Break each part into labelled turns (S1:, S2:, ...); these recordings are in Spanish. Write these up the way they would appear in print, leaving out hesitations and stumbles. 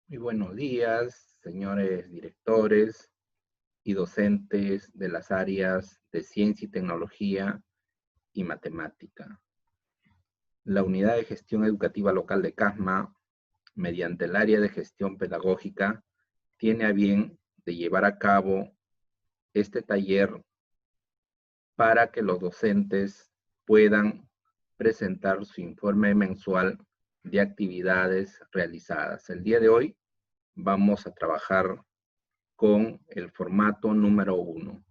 S1: Muy buenos días, señores directores y docentes de las áreas de ciencia y tecnología y matemática. La Unidad de Gestión Educativa Local de CASMA, mediante el área de gestión pedagógica, tiene a bien de llevar a cabo este taller para que los docentes puedan presentar su informe mensual de actividades realizadas. El día de hoy vamos a trabajar con el formato número 1.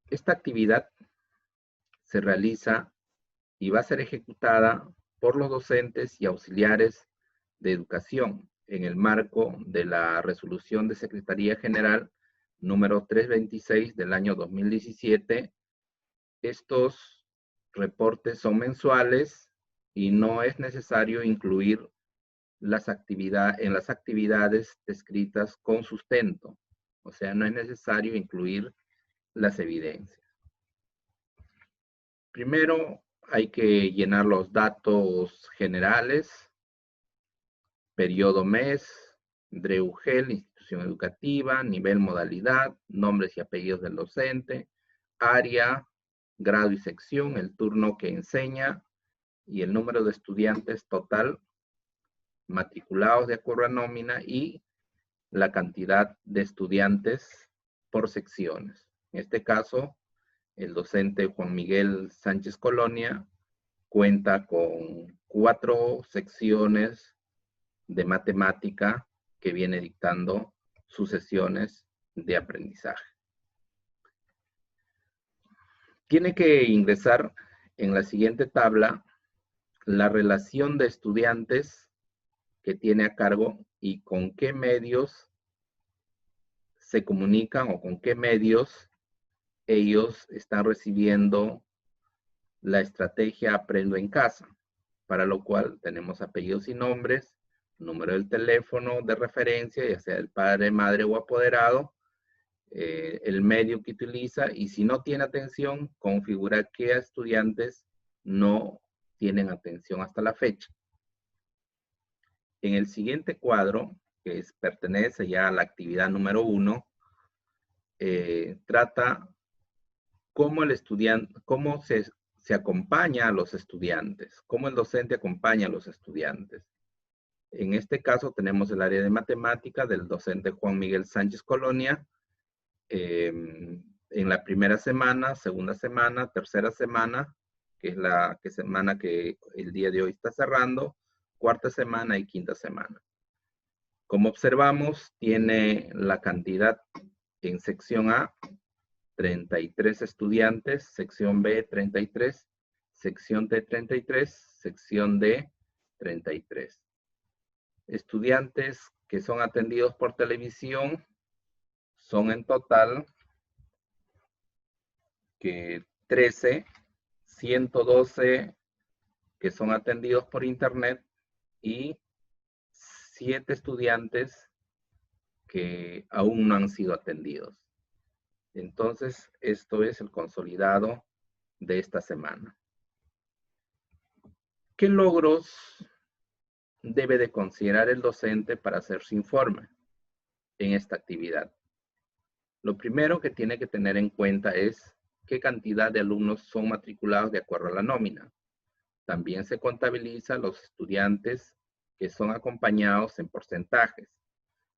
S1: Esta actividad se realiza y va a ser ejecutada por los docentes y auxiliares de educación en el marco de la resolución de Secretaría General número 326 del año 2017. Estos reportes son mensuales y no es necesario incluir en las actividades descritas con sustento. O sea, no es necesario incluir las evidencias. Primero hay que llenar los datos generales, periodo mes, DREUGEL, institución educativa, nivel, modalidad, nombres y apellidos del docente, área, grado y sección, el turno que enseña y el número de estudiantes total matriculados de acuerdo a nómina y la cantidad de estudiantes por secciones. En este caso, el docente Juan Miguel Sánchez Colonia cuenta con 4 secciones de matemática que viene dictando sus sesiones de aprendizaje. Tiene que ingresar en la siguiente tabla la relación de estudiantes que tiene a cargo y con qué medios se comunican o con qué medios ellos están recibiendo la estrategia Aprendo en Casa, para lo cual tenemos apellidos y nombres, número del teléfono de referencia, ya sea el padre, madre o apoderado, el medio que utiliza, y si no tiene atención, configura qué estudiantes no tienen atención hasta la fecha. En el siguiente cuadro, que pertenece ya a la actividad número 1, trata cómo el estudiante, cómo se acompaña a los estudiantes, cómo el docente acompaña a los estudiantes. En este caso tenemos el área de matemática del docente Juan Miguel Sánchez Colonia, en la primera semana, segunda semana, tercera semana, que es la semana que el día de hoy está cerrando, cuarta semana y quinta semana. Como observamos, tiene la cantidad en sección A, 33 estudiantes, sección B, 33, sección T, 33, sección D, 33. Estudiantes que son atendidos por televisión son en total que 13, 112 que son atendidos por internet y 7 estudiantes que aún no han sido atendidos. Entonces, esto es el consolidado de esta semana. ¿Qué logros debe de considerar el docente para hacer su informe en esta actividad? Lo primero que tiene que tener en cuenta es qué cantidad de alumnos son matriculados de acuerdo a la nómina. También se contabiliza los estudiantes que son acompañados en porcentajes.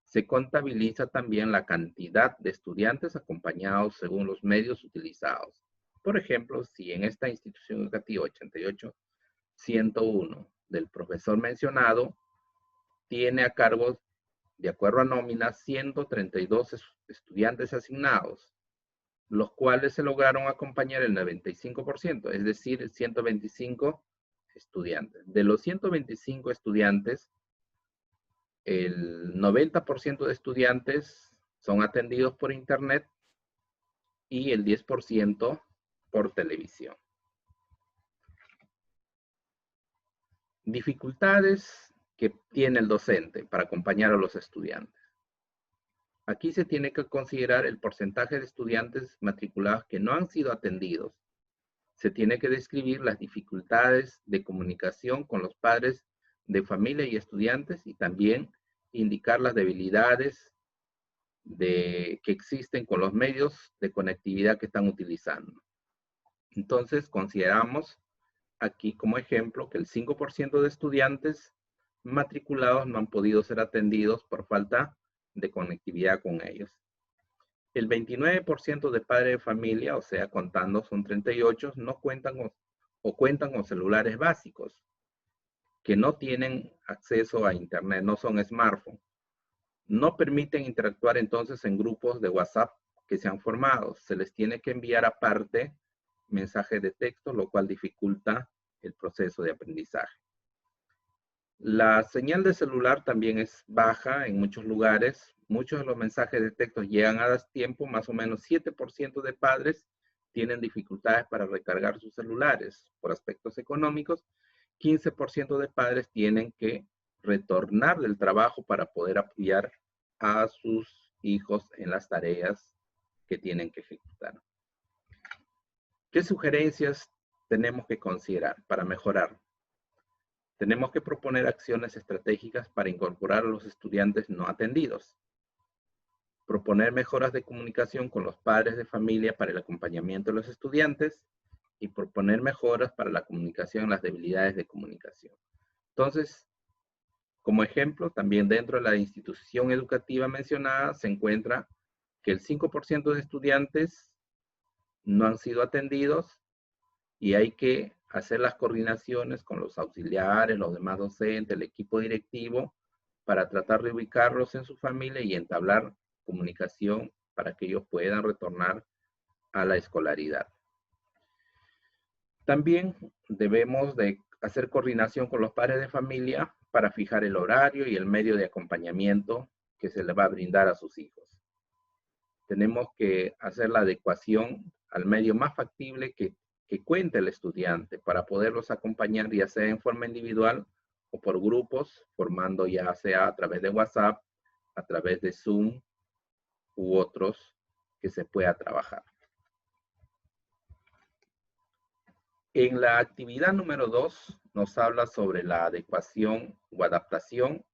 S1: Se contabiliza también la cantidad de estudiantes acompañados según los medios utilizados. Por ejemplo, si en esta institución educativa 88-101 del profesor mencionado tiene a cargo, de acuerdo a nómina, 132 estudiantes asignados, los cuales se lograron acompañar el 95%, es decir, 125 estudiantes. De los 125 estudiantes, el 90% de estudiantes son atendidos por internet y el 10% por televisión. Dificultades que tiene el docente para acompañar a los estudiantes. Aquí se tiene que considerar el porcentaje de estudiantes matriculados que no han sido atendidos. Se tiene que describir las dificultades de comunicación con los padres de familia y estudiantes y también indicar las debilidades que existen con los medios de conectividad que están utilizando. Entonces, consideramos aquí como ejemplo que el 5% de estudiantes matriculados no han podido ser atendidos por falta de conectividad con ellos. El 29% de padres de familia, o sea, contando son 38, no cuentan o cuentan con celulares básicos, que no tienen acceso a internet, no son smartphones. No permiten interactuar entonces en grupos de WhatsApp que se han formado. Se les tiene que enviar aparte mensajes de texto, lo cual dificulta el proceso de aprendizaje. La señal de celular también es baja en muchos lugares. Muchos de los mensajes de texto llegan a destiempo. Más o menos 7% de padres tienen dificultades para recargar sus celulares por aspectos económicos. 15% de padres tienen que retornar del trabajo para poder apoyar a sus hijos en las tareas que tienen que ejecutar. ¿Qué sugerencias tenemos que considerar para mejorar? Tenemos que proponer acciones estratégicas para incorporar a los estudiantes no atendidos. Proponer mejoras de comunicación con los padres de familia para el acompañamiento de los estudiantes y proponer mejoras para la comunicación, las debilidades de comunicación. Entonces, como ejemplo, también dentro de la institución educativa mencionada se encuentra que el 5% de estudiantes no han sido atendidos y hay que hacer las coordinaciones con los auxiliares, los demás docentes, el equipo directivo, para tratar de ubicarlos en su familia y entablar comunicación para que ellos puedan retornar a la escolaridad. También debemos de hacer coordinación con los padres de familia para fijar el horario y el medio de acompañamiento que se le va a brindar a sus hijos. Tenemos que hacer la adecuación al medio más factible que cuente el estudiante para poderlos acompañar, ya sea en forma individual o por grupos, formando ya sea a través de WhatsApp, a través de Zoom u otros que se pueda trabajar. En la actividad número 2 nos habla sobre la adecuación o adaptación,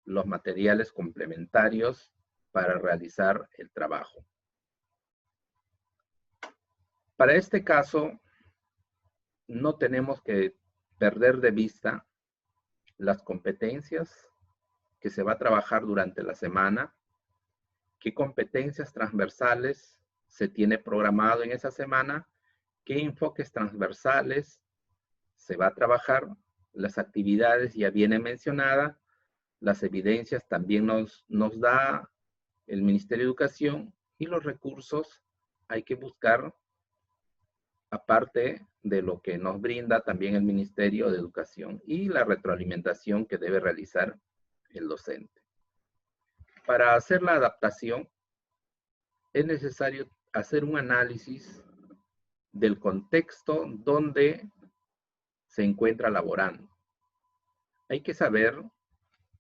S1: los materiales complementarios para realizar el trabajo. Para este caso, no tenemos que perder de vista las competencias que se va a trabajar durante la semana, qué competencias transversales se tiene programado en esa semana, qué enfoques transversales se va a trabajar, las actividades ya vienen mencionadas, las evidencias también nos da el Ministerio de Educación y los recursos hay que buscar aparte de lo que nos brinda también el Ministerio de Educación y la retroalimentación que debe realizar el docente. Para hacer la adaptación es necesario hacer un análisis del contexto donde se encuentra laborando. Hay que saber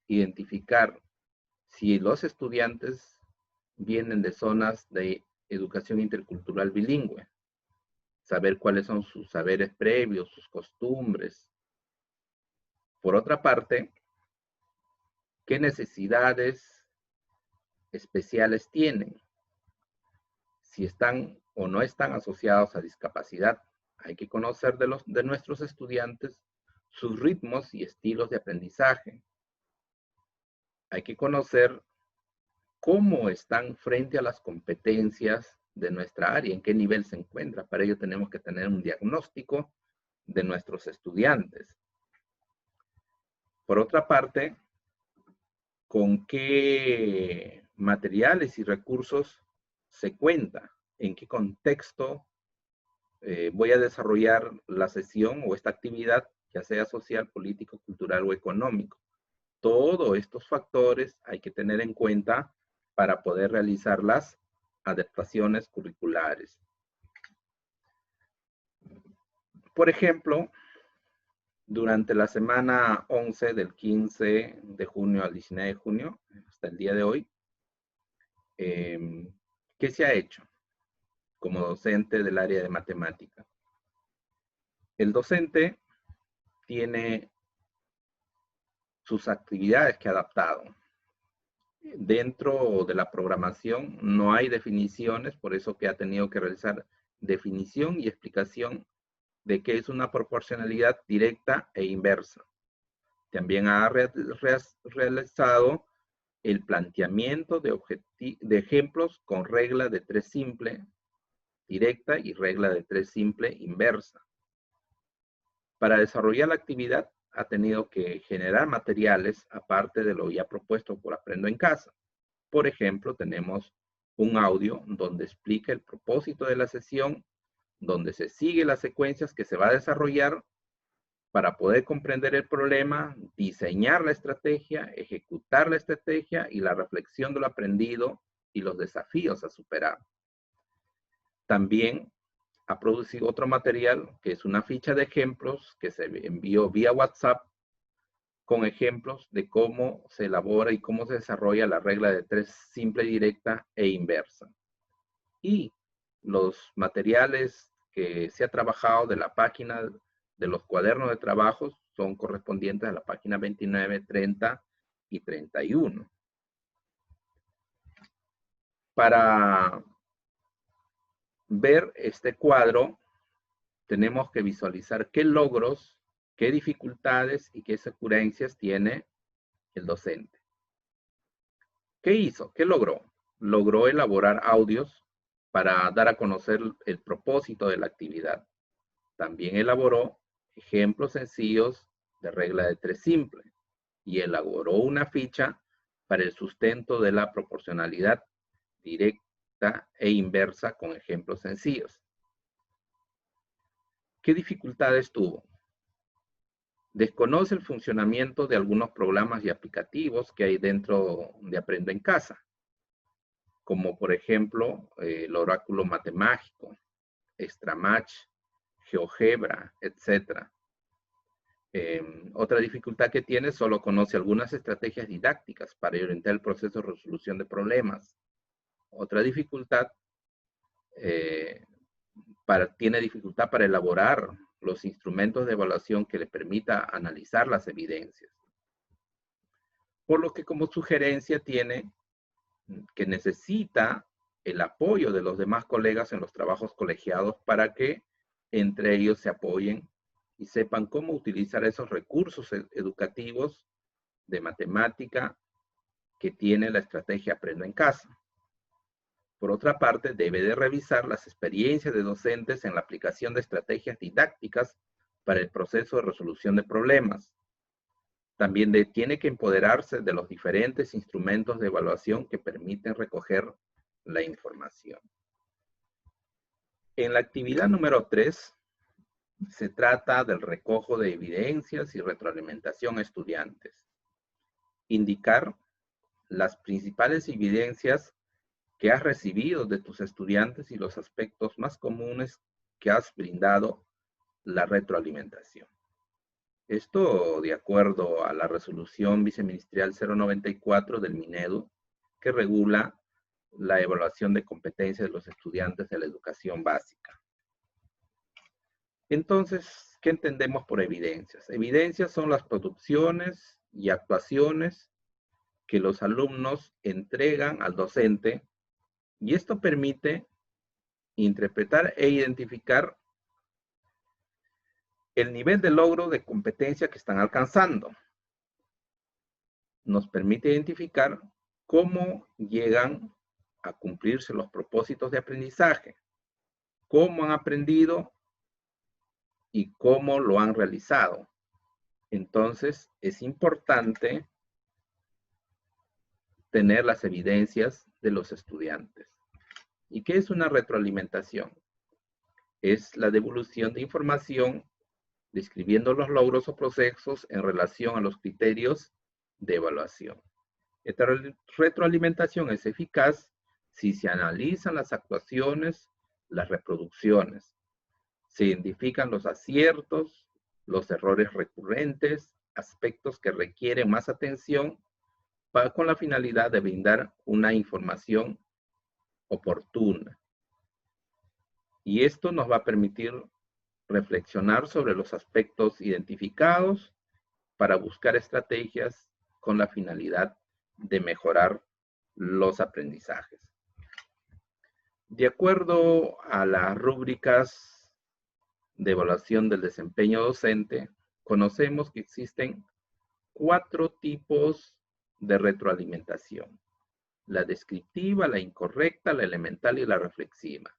S1: identificar si los estudiantes vienen de zonas de educación intercultural bilingüe, saber cuáles son sus saberes previos, sus costumbres. Por otra parte, ¿qué necesidades especiales tienen? Si están o no están asociados a discapacidad. Hay que conocer de nuestros estudiantes sus ritmos y estilos de aprendizaje. Hay que conocer cómo están frente a las competencias de nuestra área, en qué nivel se encuentra. Para ello tenemos que tener un diagnóstico de nuestros estudiantes. Por otra parte, ¿con qué materiales y recursos se cuenta? ¿En qué contexto voy a desarrollar la sesión o esta actividad, ya sea social, político, cultural o económico? Todos estos factores hay que tener en cuenta para poder realizar las adaptaciones curriculares. Por ejemplo, durante la semana 11 del 15 de junio al 19 de junio, hasta el día de hoy, ¿qué se ha hecho como docente del área de matemática? El docente tiene sus actividades que ha adaptado. Dentro de la programación no hay definiciones, por eso que ha tenido que realizar definición y explicación de qué es una proporcionalidad directa e inversa. También ha realizado el planteamiento de ejemplos con regla de 3 simple directa y regla de 3 simple inversa. Para desarrollar la actividad ha tenido que generar materiales aparte de lo ya propuesto por Aprendo en Casa. Por ejemplo, tenemos un audio donde explica el propósito de la sesión, donde se sigue las secuencias que se va a desarrollar para poder comprender el problema, diseñar la estrategia, ejecutar la estrategia y la reflexión de lo aprendido y los desafíos a superar. También ha producido otro material que es una ficha de ejemplos que se envió vía WhatsApp con ejemplos de cómo se elabora y cómo se desarrolla la regla de 3 simple, directa e inversa. Y los materiales que se ha trabajado de la página de los cuadernos de trabajos son correspondientes a la página 29, 30 y 31. Para ver este cuadro, tenemos que visualizar qué logros, qué dificultades y qué ocurrencias tiene el docente. ¿Qué hizo? ¿Qué logró? Logró elaborar audios para dar a conocer el propósito de la actividad. También elaboró ejemplos sencillos de regla de 3 simple y elaboró una ficha para el sustento de la proporcionalidad directa e inversa con ejemplos sencillos. ¿Qué dificultades tuvo? Desconoce el funcionamiento de algunos programas y aplicativos que hay dentro de Aprendo en Casa, como por ejemplo el oráculo matemático, Extramatch, GeoGebra, etc. Otra dificultad que tiene, solo conoce algunas estrategias didácticas para orientar el proceso de resolución de problemas. Otra dificultad, tiene dificultad para elaborar los instrumentos de evaluación que le permita analizar las evidencias. Por lo que como sugerencia tiene que necesita el apoyo de los demás colegas en los trabajos colegiados para que entre ellos se apoyen y sepan cómo utilizar esos recursos educativos de matemática que tiene la estrategia Aprendo en Casa. Por otra parte, debe de revisar las experiencias de docentes en la aplicación de estrategias didácticas para el proceso de resolución de problemas. También tiene que empoderarse de los diferentes instrumentos de evaluación que permiten recoger la información. En la actividad número 3, se trata del recojo de evidencias y retroalimentación a estudiantes. Indicar las principales evidencias que has recibido de tus estudiantes y los aspectos más comunes que has brindado la retroalimentación. Esto de acuerdo a la resolución viceministerial 094 del Minedu, que regula la evaluación de competencias de los estudiantes de la educación básica. Entonces, ¿qué entendemos por evidencias? Evidencias son las producciones y actuaciones que los alumnos entregan al docente, y esto permite interpretar e identificar el nivel de logro de competencia que están alcanzando. Nos permite identificar cómo llegan a cumplirse los propósitos de aprendizaje, cómo han aprendido y cómo lo han realizado. Entonces, es importante tener las evidencias de los estudiantes. ¿Y qué es una retroalimentación? Es la devolución de información describiendo los logros o procesos en relación a los criterios de evaluación. Esta retroalimentación es eficaz si se analizan las actuaciones, las reproducciones, se identifican los aciertos, los errores recurrentes, aspectos que requieren más atención con la finalidad de brindar una información oportuna. Y esto nos va a permitir reflexionar sobre los aspectos identificados para buscar estrategias con la finalidad de mejorar los aprendizajes. De acuerdo a las rúbricas de evaluación del desempeño docente, conocemos que existen 4 tipos de retroalimentación: la descriptiva, la incorrecta, la elemental y la reflexiva.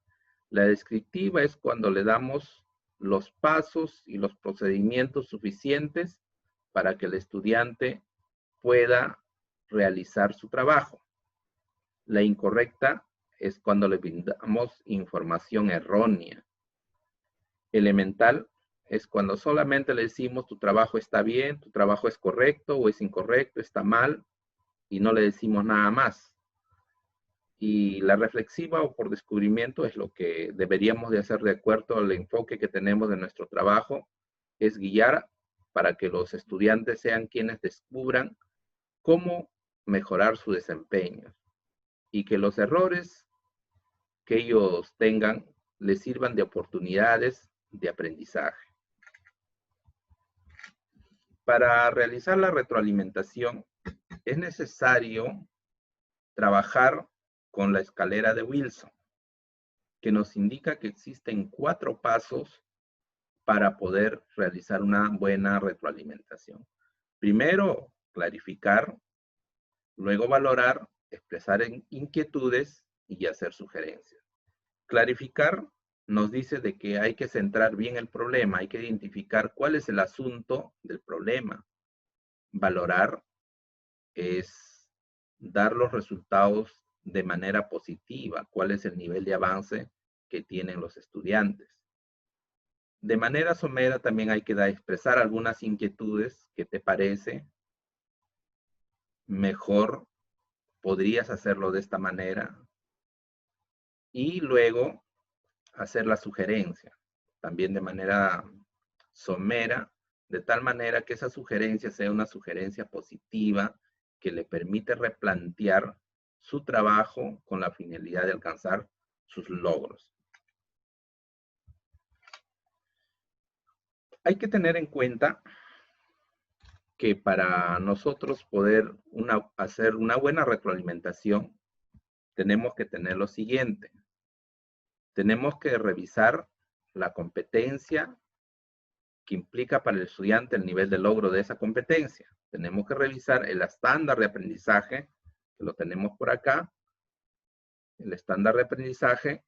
S1: La descriptiva es cuando le damos los pasos y los procedimientos suficientes para que el estudiante pueda realizar su trabajo. La incorrecta es cuando le brindamos información errónea. Elemental es cuando solamente le decimos tu trabajo está bien, tu trabajo es correcto o es incorrecto, está mal, y no le decimos nada más. Y la reflexiva o por descubrimiento es lo que deberíamos de hacer de acuerdo al enfoque que tenemos de nuestro trabajo, es guiar para que los estudiantes sean quienes descubran cómo mejorar su desempeño y que los errores que ellos tengan les sirvan de oportunidades de aprendizaje. Para realizar la retroalimentación es necesario trabajar con la escalera de Wilson, que nos indica que existen 4 pasos para poder realizar una buena retroalimentación. Primero, clarificar, luego valorar, expresar inquietudes y hacer sugerencias. Clarificar nos dice de que hay que centrar bien el problema, hay que identificar cuál es el asunto del problema. Valorar es dar los resultados de manera positiva, cuál es el nivel de avance que tienen los estudiantes. De manera somera también hay que expresar algunas inquietudes. ¿Qué te parece? Mejor podrías hacerlo de esta manera. Y luego hacer la sugerencia, también de manera somera, de tal manera que esa sugerencia sea una sugerencia positiva que le permite replantear su trabajo con la finalidad de alcanzar sus logros. Hay que tener en cuenta que para nosotros poder hacer una buena retroalimentación, tenemos que tener lo siguiente. Tenemos que revisar la competencia que implica para el estudiante el nivel de logro de esa competencia. Tenemos que revisar el estándar de aprendizaje, que lo tenemos por acá. El estándar de aprendizaje,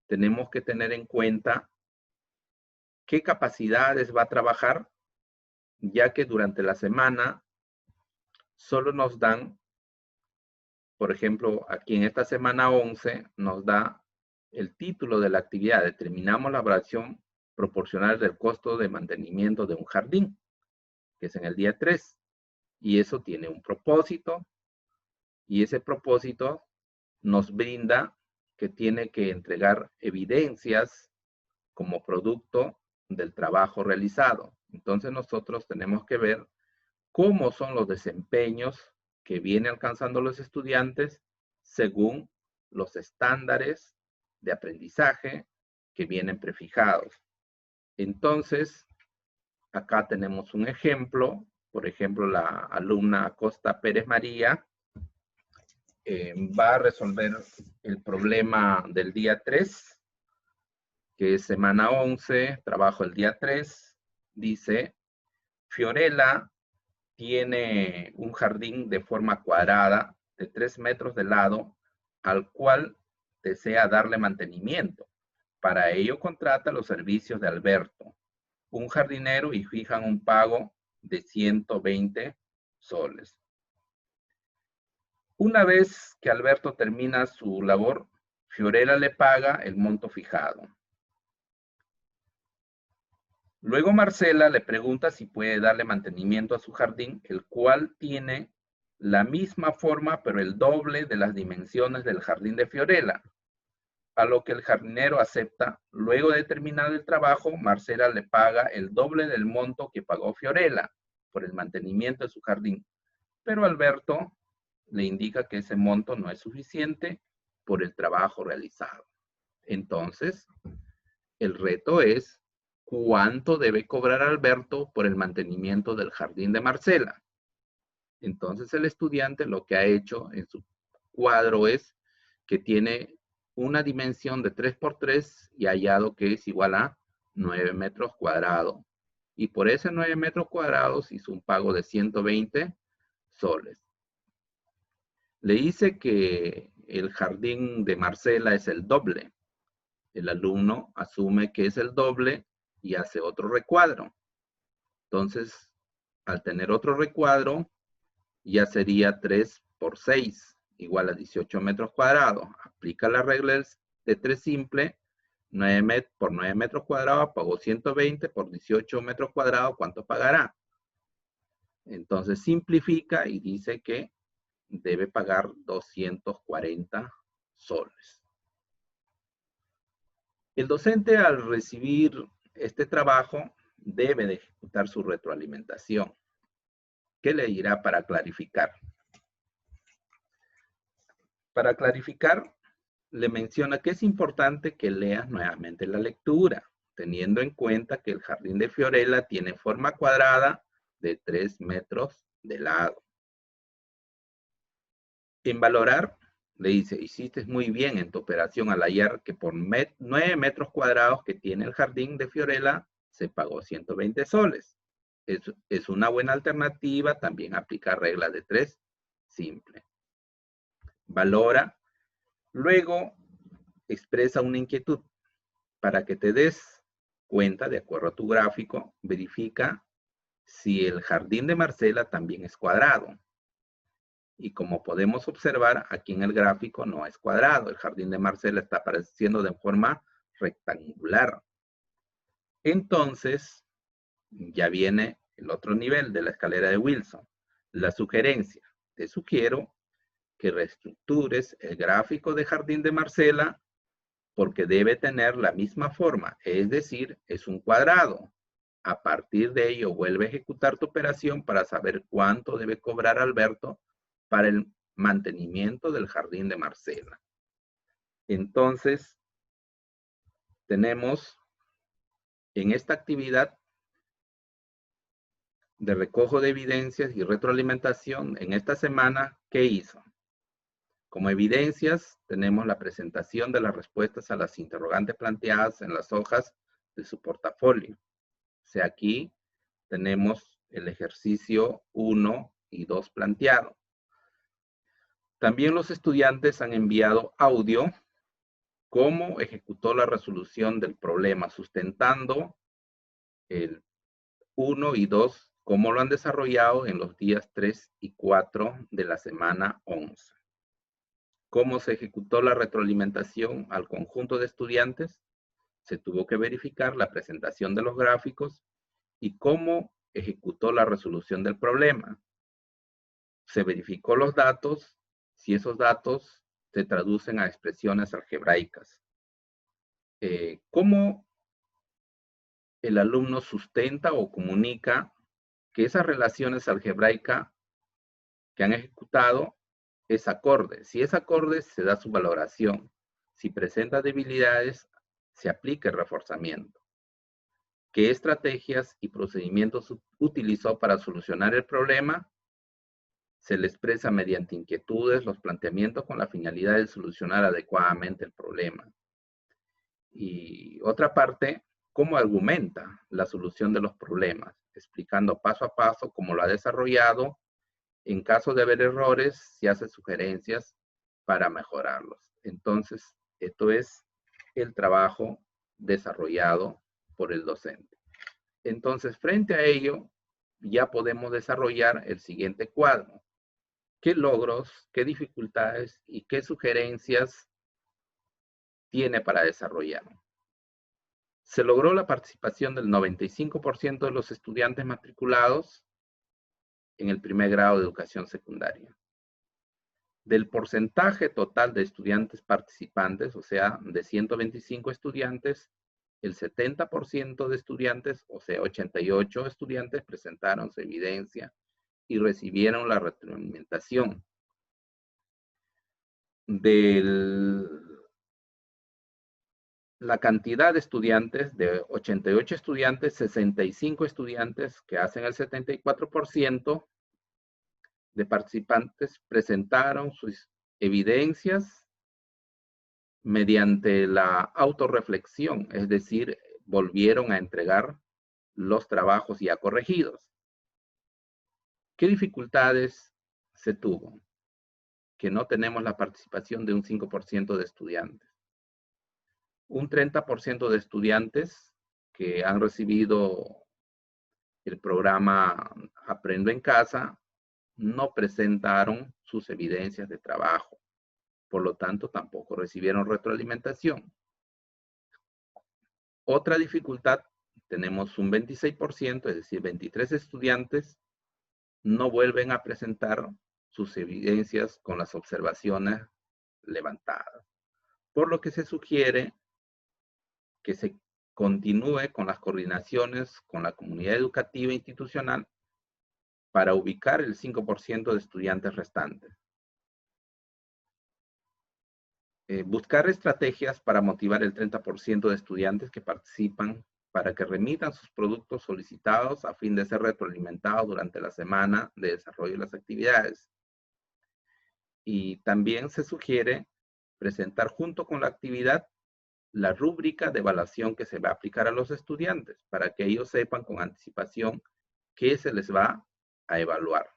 S1: tenemos que tener en cuenta qué capacidades va a trabajar, ya que durante la semana solo nos dan, por ejemplo, aquí en esta semana 11, nos da el título de la actividad. Determinamos la evaluación proporcional del costo de mantenimiento de un jardín, que es en el día 3. Y eso tiene un propósito, y ese propósito nos brinda que tiene que entregar evidencias como producto del trabajo realizado. Entonces nosotros tenemos que ver cómo son los desempeños que vienen alcanzando los estudiantes según los estándares de aprendizaje que vienen prefijados. Entonces, acá tenemos un ejemplo. Por ejemplo, la alumna Acosta Pérez María va a resolver el problema del día 3, que es semana 11, trabajo el día 3. Dice, Fiorella tiene un jardín de forma cuadrada de 3 metros de lado, al cual desea darle mantenimiento. Para ello contrata los servicios de Alberto, un jardinero, y fijan un pago de 120 soles. Una vez que Alberto termina su labor, Fiorella le paga el monto fijado. Luego Marcela le pregunta si puede darle mantenimiento a su jardín, el cual tiene la misma forma, pero el doble de las dimensiones del jardín de Fiorella, a lo que el jardinero acepta. Luego de terminado el trabajo, Marcela le paga el doble del monto que pagó Fiorella por el mantenimiento de su jardín, pero Alberto le indica que ese monto no es suficiente por el trabajo realizado. Entonces, el reto es cuánto debe cobrar Alberto por el mantenimiento del jardín de Marcela. Entonces, el estudiante lo que ha hecho en su cuadro es que tiene una dimensión de 3 por 3 y hallado que es igual a 9 metros cuadrados. Y por ese 9 metros cuadrados hizo un pago de 120 soles. Le dice que el jardín de Marcela es el doble. El alumno asume que es el doble y hace otro recuadro. Entonces, al tener otro recuadro, ya sería 3 por 6, igual a 18 metros cuadrados. Aplica la regla de 3 simple, 9 por 9 metros cuadrados, pagó 120 por 18 metros cuadrados, ¿cuánto pagará? Entonces simplifica y dice que debe pagar 240 soles. El docente, al recibir este trabajo, debe de ejecutar su retroalimentación. ¿Qué le dirá para clarificar? Para clarificar, le menciona que es importante que leas nuevamente la lectura, teniendo en cuenta que el jardín de Fiorella tiene forma cuadrada de 3 metros de lado. En valorar, le dice, hiciste muy bien en tu operación al hallar que por 9 metros cuadrados que tiene el jardín de Fiorella se pagó 120 soles. Es una buena alternativa, también aplicar regla de 3 simple. Valora, luego expresa una inquietud. Para que te des cuenta, de acuerdo a tu gráfico, verifica si el jardín de Marcela también es cuadrado. Y como podemos observar, aquí en el gráfico no es cuadrado. El jardín de Marcela está apareciendo de forma rectangular. Entonces, ya viene el otro nivel de la escalera de Wilson. La sugerencia. Te sugiero que reestructures el gráfico de jardín de Marcela porque debe tener la misma forma, es decir, es un cuadrado. A partir de ello, vuelve a ejecutar tu operación para saber cuánto debe cobrar Alberto para el mantenimiento del jardín de Marcela. Entonces, tenemos en esta actividad de recojo de evidencias y retroalimentación, en esta semana, ¿qué hizo? Como evidencias, tenemos la presentación de las respuestas a las interrogantes planteadas en las hojas de su portafolio. O sea, aquí tenemos el ejercicio 1 y 2 planteado. También los estudiantes han enviado audio cómo ejecutó la resolución del problema, sustentando el 1 y 2, cómo lo han desarrollado en los días 3 y 4 de la semana 11. ¿Cómo se ejecutó la retroalimentación al conjunto de estudiantes? Se tuvo que verificar la presentación de los gráficos y cómo ejecutó la resolución del problema. Se verificó los datos, si esos datos se traducen a expresiones algebraicas. ¿Cómo el alumno sustenta o comunica que esas relaciones algebraicas que han ejecutado es acorde? Si es acorde, se da su valoración. Si presenta debilidades, se aplica el reforzamiento. ¿Qué estrategias y procedimientos utilizó para solucionar el problema? Se le expresa mediante inquietudes los planteamientos con la finalidad de solucionar adecuadamente el problema. Y otra parte, cómo argumenta la solución de los problemas, explicando paso a paso cómo lo ha desarrollado. En caso de haber errores, se hace sugerencias para mejorarlos. Entonces, esto es el trabajo desarrollado por el docente. Entonces, frente a ello, ya podemos desarrollar el siguiente cuadro. ¿Qué logros, qué dificultades y qué sugerencias tiene para desarrollar? Se logró la participación del 95% de los estudiantes matriculados en el primer grado de educación secundaria. Del porcentaje total de estudiantes participantes, o sea, de 125 estudiantes, el 70% de estudiantes, o sea, 88 estudiantes presentaron su evidencia y recibieron la retroalimentación. De la cantidad de estudiantes, de 88 estudiantes, 65 estudiantes, que hacen el 74% de participantes, presentaron evidencias mediante la autorreflexión, es decir, volvieron a entregar los trabajos ya corregidos. ¿Qué dificultades se tuvo? Que no tenemos la participación de un 5% de estudiantes. Un 30% de estudiantes que han recibido el programa Aprendo en Casa no presentaron sus evidencias de trabajo. Por lo tanto, tampoco recibieron retroalimentación. Otra dificultad, tenemos un 26%, es decir, 23 estudiantes no vuelven a presentar sus evidencias con las observaciones levantadas. Por lo que se sugiere que se continúe con las coordinaciones con la comunidad educativa e institucional para ubicar el 5% de estudiantes restantes. Buscar estrategias para motivar el 30% de estudiantes que participan para que remitan sus productos solicitados a fin de ser retroalimentados durante la semana de desarrollo de las actividades. Y también se sugiere presentar junto con la actividad la rúbrica de evaluación que se va a aplicar a los estudiantes para que ellos sepan con anticipación qué se les va a evaluar.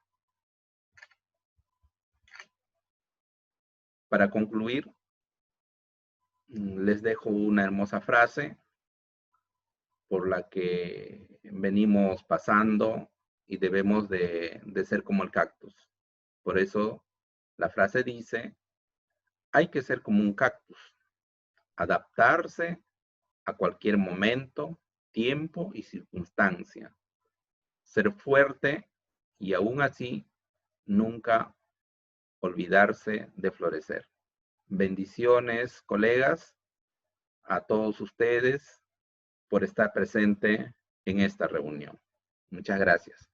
S1: Para concluir, les dejo una hermosa frase por la que venimos pasando y debemos de ser como el cactus. Por eso la frase dice, hay que ser como un cactus, adaptarse a cualquier momento, tiempo y circunstancia, ser fuerte y aún así nunca olvidarse de florecer. Bendiciones, colegas, a todos ustedes por estar presente en esta reunión. Muchas gracias.